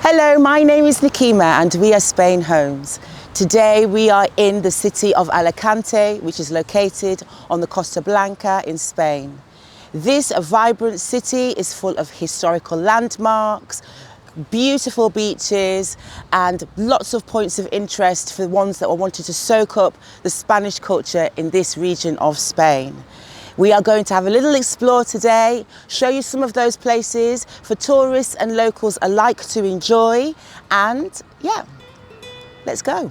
Hello, my name is Nikima and we are Spainhomes. Today we are in the city of Alicante, which is located on the Costa Blanca in Spain. This vibrant city is full of historical landmarks, beautiful beaches and lots of points of interest for the ones that wanted to soak up the Spanish culture in this region of Spain. We are going to have a little explore today, show you some of those places for tourists and locals alike to enjoy, and yeah, let's go.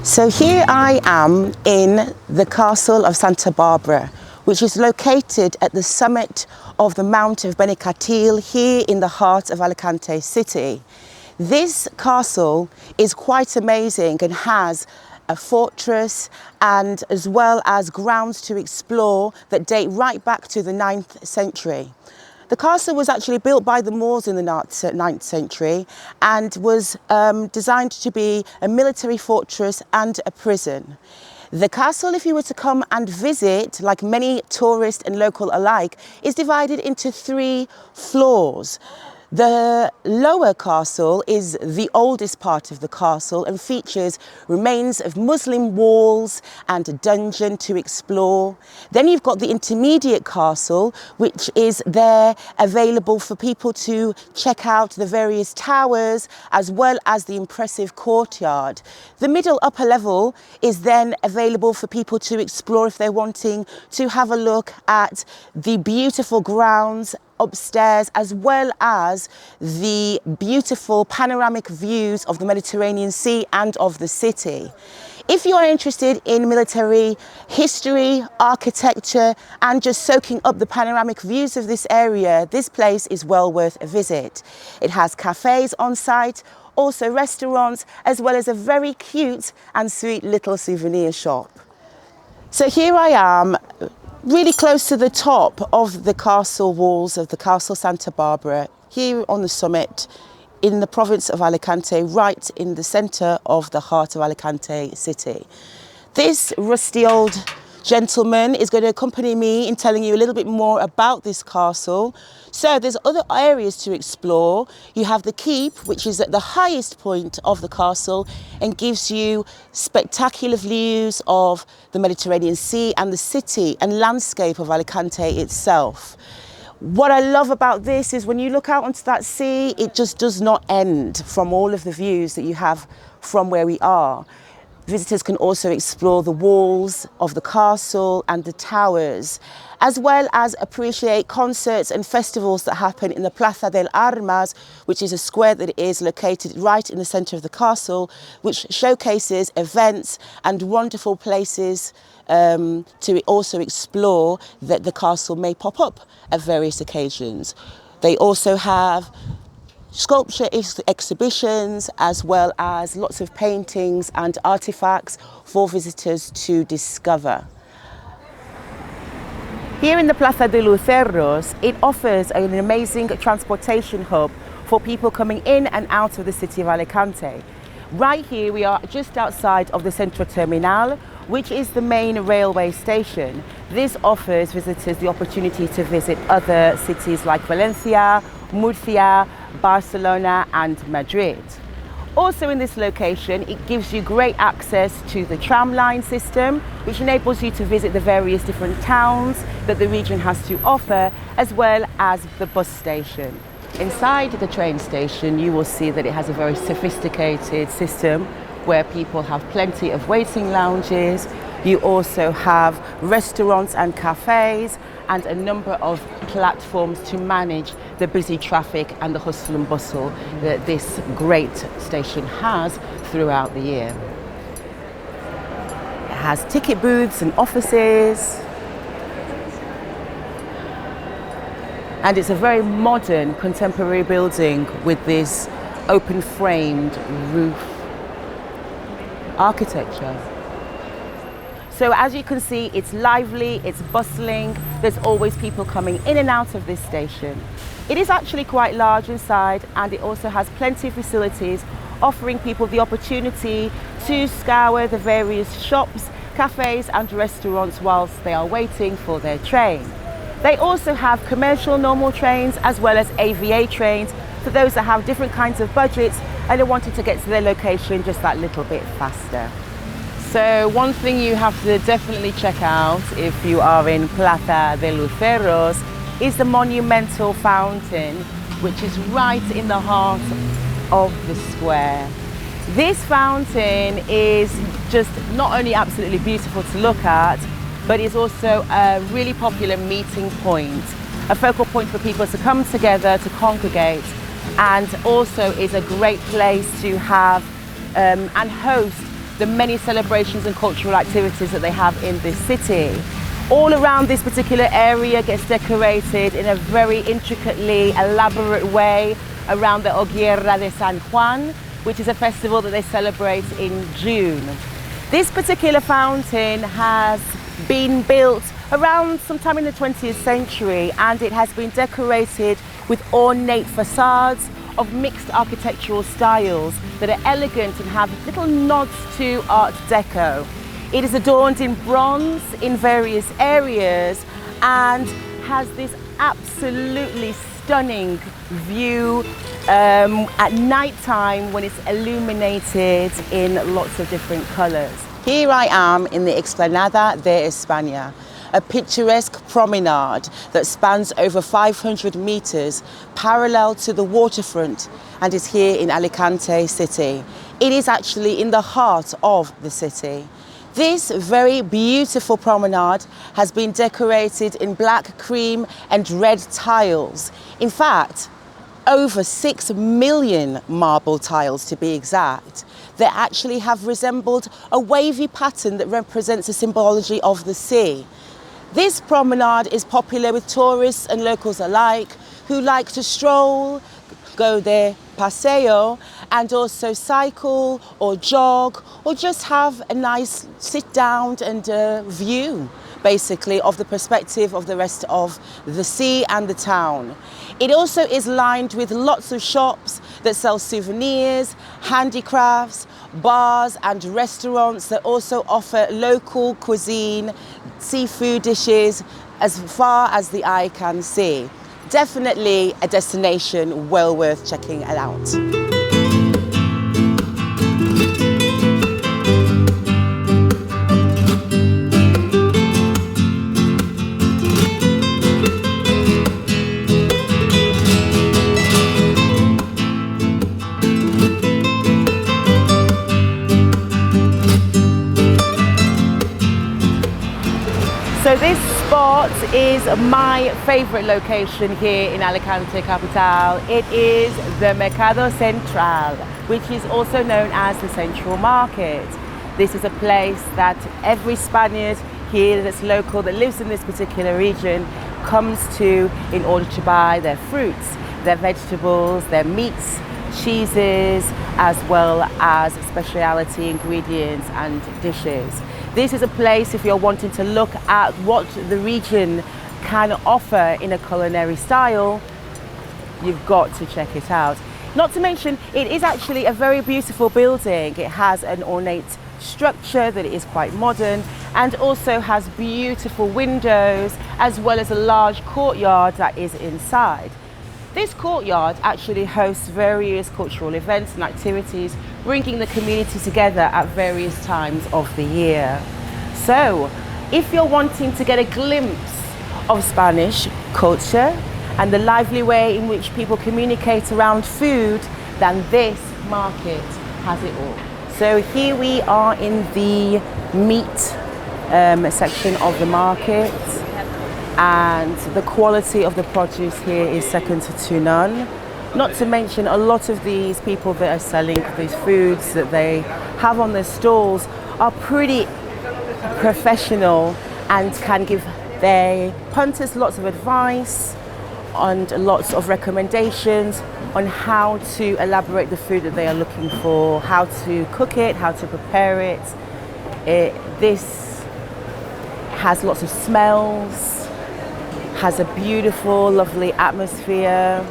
So here I am in the castle of Santa Barbara, which is located at the summit of the Mount of Benicàstil here in the heart of Alicante city. This castle is quite amazing and has a fortress and as well as grounds to explore that date right back to the 9th century. The castle was actually built by the Moors in the 9th century and was designed to be a military fortress and a prison. The castle, if you were to come and visit, like many tourists and local alike, is divided into 3 floors. The lower castle is the oldest part of the castle and features remains of Muslim walls and a dungeon to explore. Then you've got the intermediate castle, which is there available for people to check out the various towers as well as the impressive courtyard. The middle upper level is then available for people to explore if they're wanting to have a look at the beautiful grounds upstairs, as well as the beautiful panoramic views of the Mediterranean Sea and of the city. If you are interested in military history, architecture, and just soaking up the panoramic views of this area, this place is well worth a visit. It has cafes on site, also restaurants, as well as a very cute and sweet little souvenir shop. So here I am, really close to the top of the castle walls of the Castle Santa Barbara, here on the summit in the province of Alicante, right in the centre of the heart of Alicante city. This rusty old gentleman is going to accompany me in telling you a little bit more about this castle. So there's other areas to explore. You have the keep, which is at the highest point of the castle and gives you spectacular views of the Mediterranean Sea and the city and landscape of Alicante itself. What I love about this is when you look out onto that sea, it just does not end from all of the views that you have from where we are. Visitors can also explore the walls of the castle and the towers, as well as appreciate concerts and festivals that happen in the Plaza de Armas, which is a square that is located right in the centre of the castle, which showcases events and wonderful places to also explore that the castle may pop up at various occasions. They also have sculpture exhibitions, as well as lots of paintings and artifacts for visitors to discover. Here in the Plaza de Luceros, it offers an amazing transportation hub for people coming in and out of the city of Alicante. Right here we are just outside of the Centro Terminal, which is the main railway station. This offers visitors the opportunity to visit other cities like Valencia, Murcia, Barcelona and Madrid. Also in this location, it gives you great access to the tram line system, which enables you to visit the various different towns that the region has to offer, as well as the bus station. Inside the train station, you will see that it has a very sophisticated system where people have plenty of waiting lounges. You also have restaurants and cafes and a number of platforms to manage the busy traffic and the hustle and bustle that this great station has throughout the year. has ticket booths and offices. And it's a very modern, contemporary building with this open framed roof architecture. So as you can see, it's lively, it's bustling, there's always people coming in and out of this station. It is actually quite large inside, and it also has plenty of facilities offering people the opportunity to scour the various shops, cafes and restaurants whilst they are waiting for their train. They also have commercial normal trains as well as AVA trains for those that have different kinds of budgets and are wanting to get to their location just that little bit faster. So one thing you have to definitely check out if you are in Plaza de Luceros is the monumental fountain, which is right in the heart of the square. This fountain is just not only absolutely beautiful to look at, but it's also a really popular meeting point, a focal point for people to come together, to congregate, and also is a great place to have and host the many celebrations and cultural activities that they have in this city. All around this particular area gets decorated in a very intricately elaborate way around the Hoguera de San Juan, which is a festival that they celebrate in June. This particular fountain has been built around sometime in the 20th century, and it has been decorated with ornate facades of mixed architectural styles that are elegant and have little nods to Art Deco. It is adorned in bronze in various areas and has this absolutely stunning view at night time when it's illuminated in lots of different colors. Here I am in the Explanada de España, a picturesque promenade that spans over 500 meters parallel to the waterfront and is here in Alicante city. It is actually in the heart of the city. This very beautiful promenade has been decorated in black, cream and red tiles. In fact, over 6 million marble tiles to be exact. They actually have resembled a wavy pattern that represents the symbology of the sea. This promenade is popular with tourists and locals alike who like to stroll, go their paseo, and also cycle or jog or just have a nice sit down and view basically of the perspective of the rest of the sea and the town. It also is lined with lots of shops that sell souvenirs, handicrafts, bars and restaurants that also offer local cuisine, seafood dishes as far as the eye can see. Definitely a destination well worth checking it out. So this spot is my favorite location here in Alicante capital. It is the Mercado Central, which is also known as the Central Market. This is a place that every Spaniard here that's local, that lives in this particular region, comes to in order to buy their fruits, their vegetables, their meats, cheeses, as well as specialty ingredients and dishes. This is a place if you're wanting to look at what the region can offer in a culinary style, you've got to check it out. Not to mention, it is actually a very beautiful building. It has an ornate structure that is quite modern and also has beautiful windows as well as a large courtyard that is inside. This courtyard actually hosts various cultural events and activities, bringing the community together at various times of the year. So, if you're wanting to get a glimpse of Spanish culture and the lively way in which people communicate around food, then this market has it all. So here we are in the meat section of the market, and the quality of the produce here is second to none. Not to mention a lot of these people that are selling these foods that they have on their stalls are pretty professional and can give their punters lots of advice and lots of recommendations on how to elaborate the food that they are looking for, how to cook it, how to prepare it. This has lots of smells, has a beautiful, lovely atmosphere.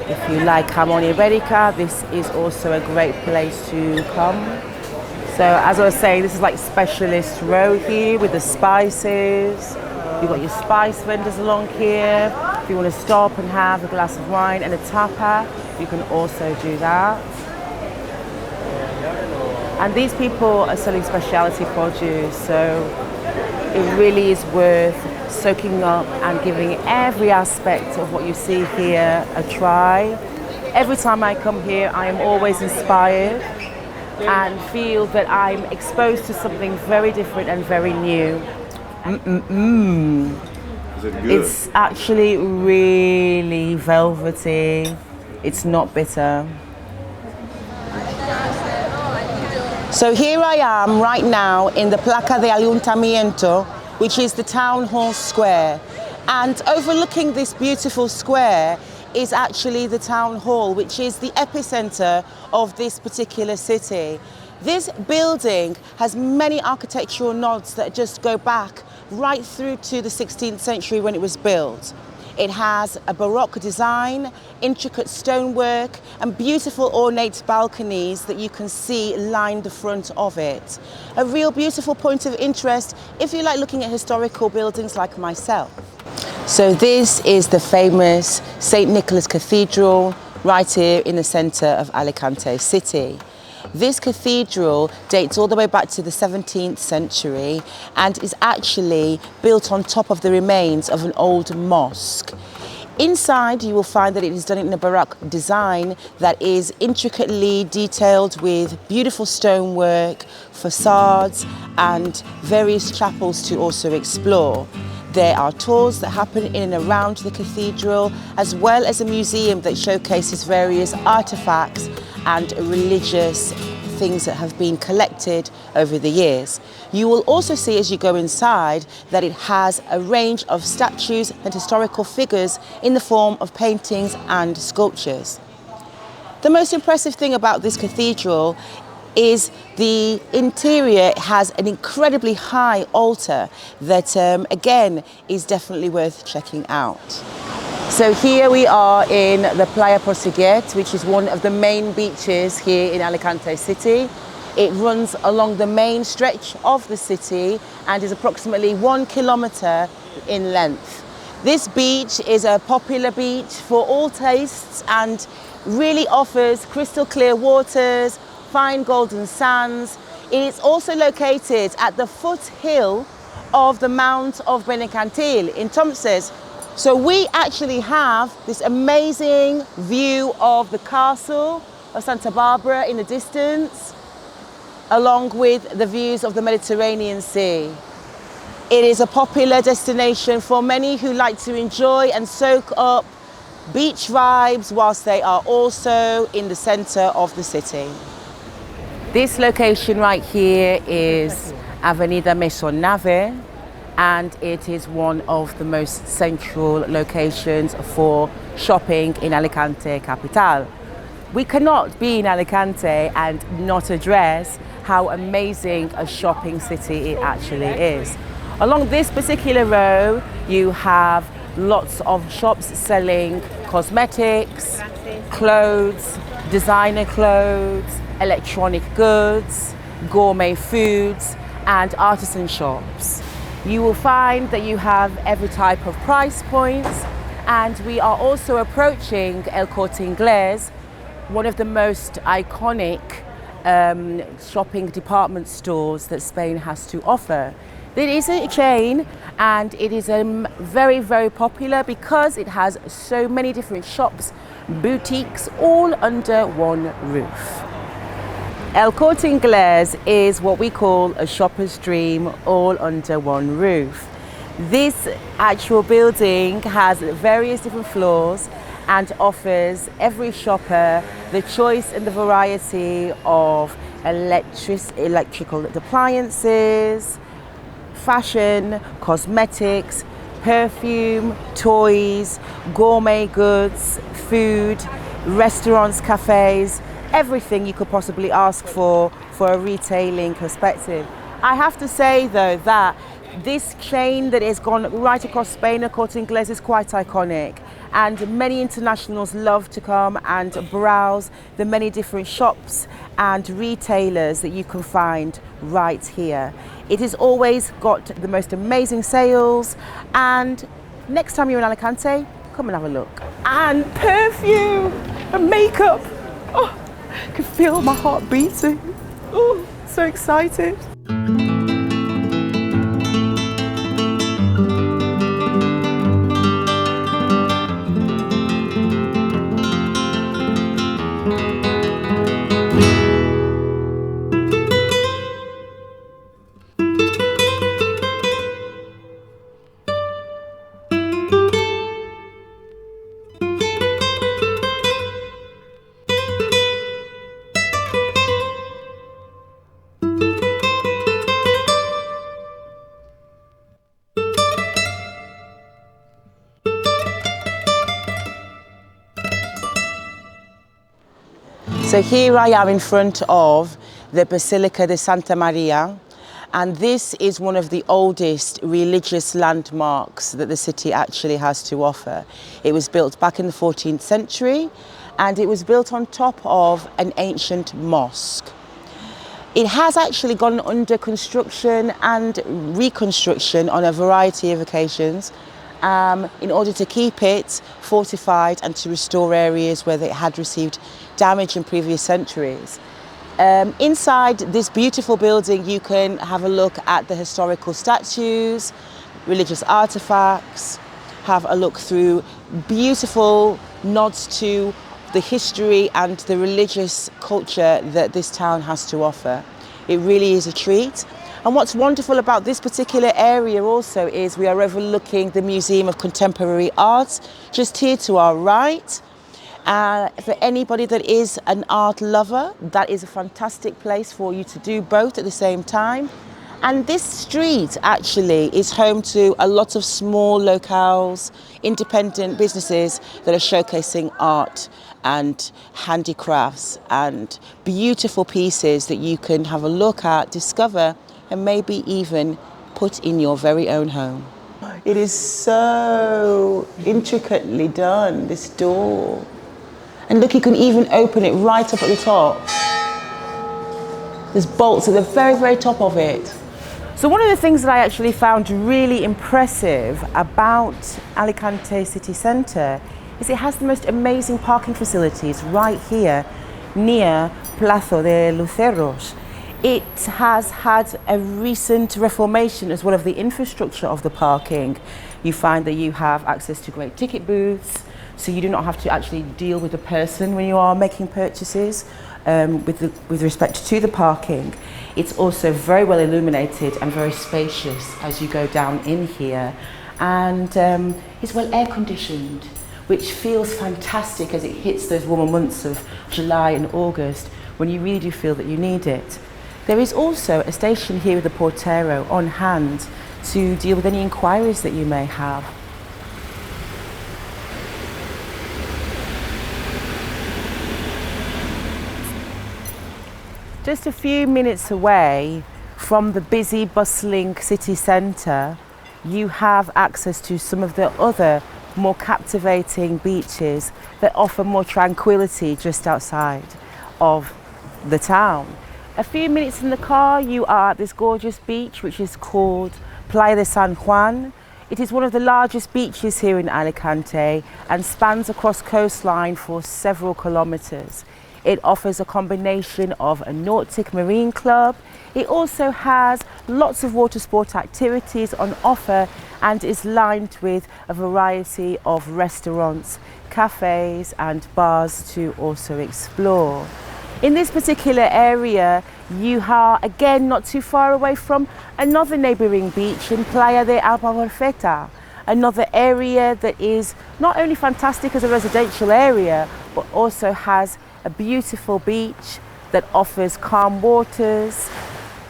If you like jamón ibérica, this is also a great place to come. So as I was saying, this is like specialist row here with the spices. You've got your spice vendors along here. If you want to stop and have a glass of wine and a tapa, you can also do that. And these people are selling specialty produce, so it really is worth soaking up and giving every aspect of what you see here a try. Every time I come here, I am always inspired and feel that I'm exposed to something very different and very new. Is it good? It's actually really velvety. It's not bitter. So here I am right now in the Plaza de Ayuntamiento, which is the town hall square. And overlooking this beautiful square is actually the town hall, which is the epicenter of this particular city. This building has many architectural nods that just go back right through to the 16th century when it was built. It has a Baroque design, intricate stonework, and beautiful ornate balconies that you can see line the front of it. A real beautiful point of interest if you like looking at historical buildings like myself. So this is the famous St. Nicholas Cathedral right here in the center of Alicante city. This cathedral dates all the way back to the 17th century and is actually built on top of the remains of an old mosque. Inside you will find that it is done in a Baroque design that is intricately detailed with beautiful stonework, facades and various chapels to also explore. There are tours that happen in and around the cathedral, as well as a museum that showcases various artifacts and religious things that have been collected over the years. You will also see as you go inside that it has a range of statues and historical figures in the form of paintings and sculptures. The most impressive thing about this cathedral is the interior. Has an incredibly high altar that again is definitely worth checking out. So here we are in the Playa Postiguet, which is one of the main beaches here in Alicante city. It runs along the main stretch of the city and is approximately 1 kilometer in length. This beach is a popular beach for all tastes and really offers crystal clear waters, fine golden sands. It is also located at the foothill of the Mount of Benacantil in Tomses. So we actually have this amazing view of the castle of Santa Barbara in the distance, along with the views of the Mediterranean Sea. It is a popular destination for many who like to enjoy and soak up beach vibes whilst they are also in the center of the city. This location right here is Avenida Maisonnave, and it is one of the most central locations for shopping in Alicante capital. We cannot be in Alicante and not address how amazing a shopping city it actually is. Along this particular row, you have lots of shops selling cosmetics, clothes, designer clothes, electronic goods, gourmet foods, and artisan shops. You will find that you have every type of price points, and we are also approaching El Corte Inglés, one of the most iconic shopping department stores that Spain has to offer. It is a chain and it is very, very popular because it has so many different shops, boutiques, all under one roof. El Corte Inglés is what we call a shopper's dream, all under one roof. This actual building has various different floors and offers every shopper the choice and the variety of electrical appliances, fashion, cosmetics, perfume, toys, gourmet goods, food, restaurants, cafes, everything you could possibly ask for a retailing perspective. I have to say though that this chain that has gone right across Spain, El Corte Inglés, is quite iconic, and many internationals love to come and browse the many different shops and retailers that you can find right here. It has always got the most amazing sales, and next time you're in Alicante, come and have a look. And perfume and makeup. Oh, I can feel my heart beating. Oh, so excited. So here I am in front of the Basilica de Santa Maria, and this is one of the oldest religious landmarks that the city actually has to offer. It was built back in the 14th century, and it was built on top of an ancient mosque. It has actually gone under construction and reconstruction on a variety of occasions in order to keep it fortified and to restore areas where it had received damage in previous centuries. Inside this beautiful building, you can have a look at the historical statues, religious artifacts, have a look through beautiful nods to the history and the religious culture that this town has to offer. It really is a treat. And what's wonderful about this particular area also is we are overlooking the Museum of Contemporary Art, just here to our right. For anybody that is an art lover, that is a fantastic place for you to do both at the same time. And this street actually is home to a lot of small locales, independent businesses that are showcasing art and handicrafts and beautiful pieces that you can have a look at, discover, and maybe even put in your very own home. It is so intricately done, this door. And look, you can even open it right up at the top. There's bolts at the very, very top of it. So one of the things that I actually found really impressive about Alicante city centre is it has the most amazing parking facilities right here near Plaza de Luceros. It has had a recent reformation as well of the infrastructure of the parking. You find that you have access to great ticket booths, so you do not have to actually deal with the person when you are making purchases with respect to the parking. It's also very well illuminated and very spacious as you go down in here, and it's well air conditioned, which feels fantastic as it hits those warmer months of July and August when you really do feel that you need it. There is also a station here with a portero on hand to deal with any inquiries that you may have. Just a few minutes away from the busy, bustling city centre, you have access to some of the other more captivating beaches that offer more tranquility just outside of the town. A few minutes in the car, you are at this gorgeous beach, which is called Playa de San Juan. It is one of the largest beaches here in Alicante and spans across coastline for several kilometres. It offers a combination of a nautic marine club. It also has lots of water sport activities on offer and is lined with a variety of restaurants, cafes and bars to also explore. In this particular area, you are again not too far away from another neighbouring beach in Playa de Alba, another area that is not only fantastic as a residential area, but also has a beautiful beach that offers calm waters,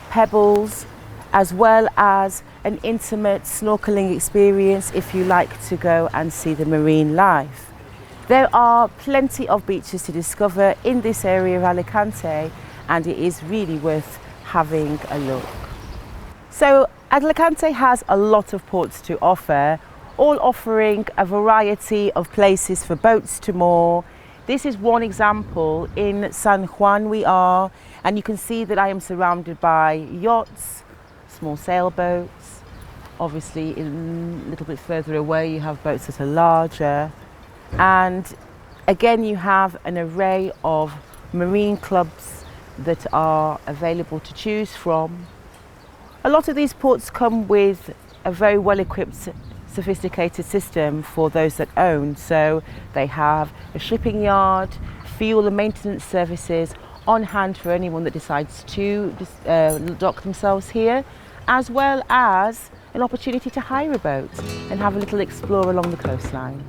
pebbles, as well as an intimate snorkeling experience if you like to go and see the marine life. There are plenty of beaches to discover in this area of Alicante, and it is really worth having a look. So Alicante has a lot of ports to offer, all offering a variety of places for boats to moor. This is one example. In San Juan we are, and you can see that I am surrounded by yachts, small sailboats. Obviously a little bit further away you have boats that are larger, and again you have an array of marine clubs that are available to choose from. A lot of these ports come with a very well equipped, sophisticated system for those that own. So they have a shipping yard, fuel and maintenance services on hand for anyone that decides to dock themselves here, as well as an opportunity to hire a boat and have a little explore along the coastline.